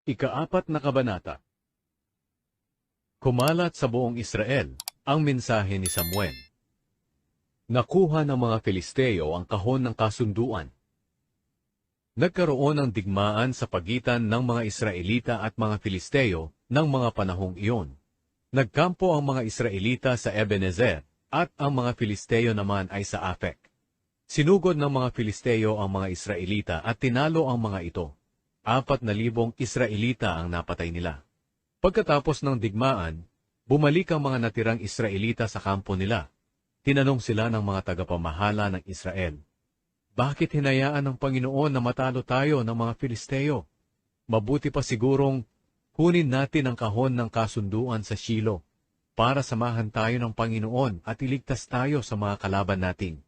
Ika-4 na kabanata. Kumalat sa buong Israel ang mensahe ni Samuel. Nakuha ng mga Filisteo ang kahon ng kasunduan. Nagkaroon ng digmaan sa pagitan ng mga Israelita at mga Filisteo ng mga panahong iyon. Nagkampo ang mga Israelita sa Ebenezer at ang mga Filisteo naman ay sa Afek. Sinugod ng mga Filisteo ang mga Israelita at tinalo ang mga ito. 4,000 Israelita ang napatay nila. Pagkatapos ng digmaan, bumalik ang mga natirang Israelita sa kampo nila. Tinanong sila ng mga tagapamahala ng Israel, "Bakit hinayaan ng Panginoon na matalo tayo ng mga Filisteo? Mabuti pa sigurong kunin natin ang kahon ng kasunduan sa Shilo para samahan tayo ng Panginoon at iligtas tayo sa mga kalaban natin."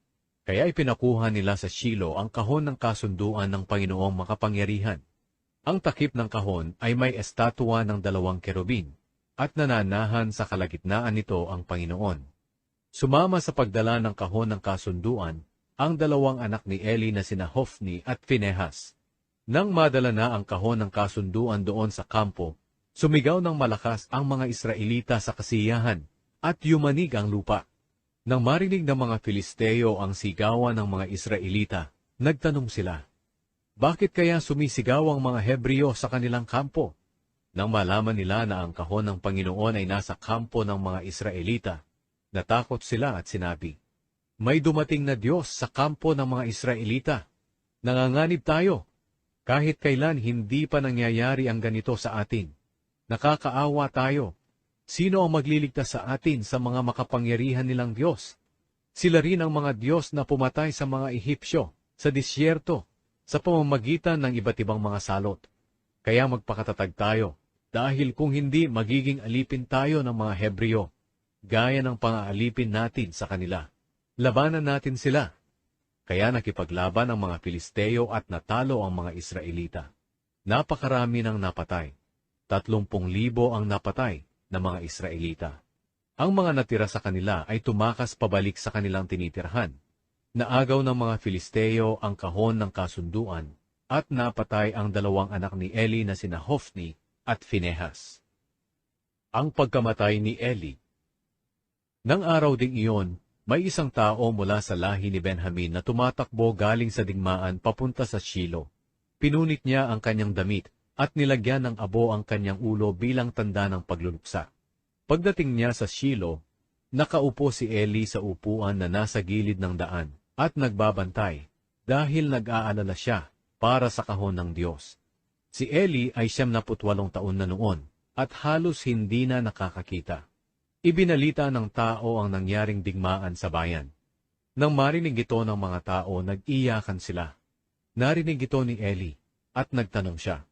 Kaya ipinakuha nila sa Shilo ang kahon ng kasunduan ng Panginoong makapangyarihan. Ang takip ng kahon ay may estatwa ng 2 kerubin, at nananahan sa kalagitnaan nito ang Panginoon. Sumama sa pagdala ng kahon ng kasunduan ang 2 anak ni Eli na sina Hofni at Pinehas. Nang madala na ang kahon ng kasunduan doon sa kampo, sumigaw ng malakas ang mga Israelita sa kasiyahan, at yumanig ang lupa. Nang marinig ng mga Filisteo ang sigawan ng mga Israelita, nagtanong sila, "Bakit kaya sumisigaw ang mga Hebreo sa kanilang kampo?" Nang malaman nila na ang kahon ng Panginoon ay nasa kampo ng mga Israelita, natakot sila at sinabi, "May dumating na Diyos sa kampo ng mga Israelita. Nanganganib tayo. Kahit kailan hindi pa nangyayari ang ganito sa atin. Nakakaawa tayo. Sino ang magliligtas sa atin sa mga makapangyarihan nilang Diyos? Sila rin ang mga Diyos na pumatay sa mga Ehipsyo, sa disyerto, sa pamamagitan ng iba't ibang mga salot. Kaya magpakatatag tayo, dahil kung hindi magiging alipin tayo ng mga Hebreo, gaya ng pang-aalipin natin sa kanila. Labanan natin sila." Kaya nakipaglaban ang mga Filisteo at natalo ang mga Israelita. Napakarami ng napatay. 30,000 ang napatay ng mga Israelita. Ang mga natira sa kanila ay tumakas pabalik sa kanilang tinitirhan. Naagaw ng mga Filisteo ang kahon ng kasunduan at napatay ang 2 anak ni Eli na sina Hofni at Finehas. Ang pagkamatay ni Eli. Nang araw ding iyon, may isang tao mula sa lahi ni Benjamin na tumatakbo galing sa digmaan papunta sa Shilo. Pinunit niya ang kanyang damit at nilagyan ng abo ang kanyang ulo bilang tanda ng pagluluksa. Pagdating niya sa Shilo, nakaupo si Eli sa upuan na nasa gilid ng daan at nagbabantay dahil nag-aalala siya para sa kahon ng Diyos. Si Eli ay 78 taon na noon at halos hindi na nakakakita. Ibinalita ng tao ang nangyaring digmaan sa bayan. Nang marinig ito ng mga tao, nag-iyakan sila. Narinig ito ni Eli at nagtanong siya,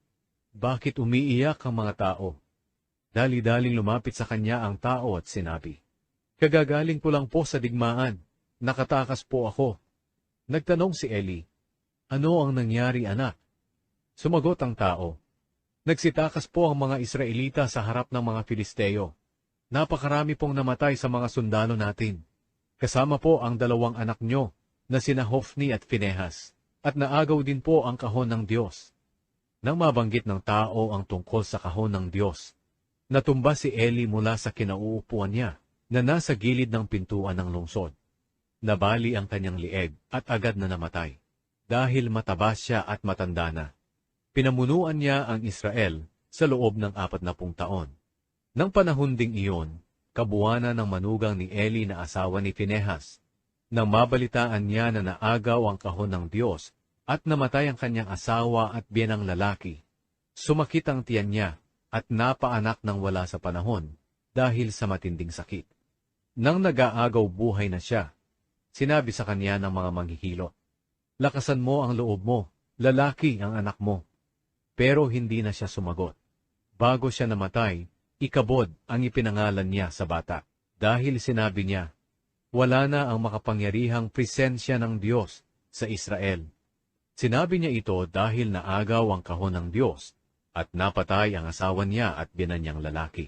"Bakit umiiyak ang mga tao?" Dali-daling lumapit sa kanya ang tao at sinabi, "Kagagaling ko lang po sa digmaan. Nakatakas po ako." Nagtanong si Eli, "Ano ang nangyari, anak?" Sumagot ang tao, "Nagsitakas po ang mga Israelita sa harap ng mga Filisteo. Napakarami pong namatay sa mga sundalo natin. Kasama po ang 2 anak nyo na sina Hofni at Finehas, at naagaw din po ang kahon ng Diyos." Nang mabanggit ng tao ang tungkol sa kahon ng Diyos, natumba si Eli mula sa kinauupuan niya na nasa gilid ng pintuan ng lungsod. Nabali ang kanyang lieg at agad na namatay, dahil mataba siya at matanda na. Pinamunuan niya ang Israel sa loob ng 40 taon. Nang panahon ding iyon, kabuwanan ng manugang ni Eli na asawa ni Finehas. Nang mabalitaan niya na naagaw ang kahon ng Diyos at namatay ang kanyang asawa at biyenang lalaki, sumakit ang tiyan niya at napaanak ng wala sa panahon dahil sa matinding sakit. Nang nag-aagaw buhay na siya, sinabi sa kanya ng mga manghihilot, "Lakasan mo ang loob mo, lalaki ang anak mo." Pero hindi na siya sumagot. Bago siya namatay, Ikabod ang ipinangalan niya sa bata, dahil sinabi niya, "Wala na ang makapangyarihang presensya ng Diyos sa Israel." Sinabi niya ito dahil naagaw ang kahon ng Diyos at napatay ang asawa niya at biyenan niyang lalaki.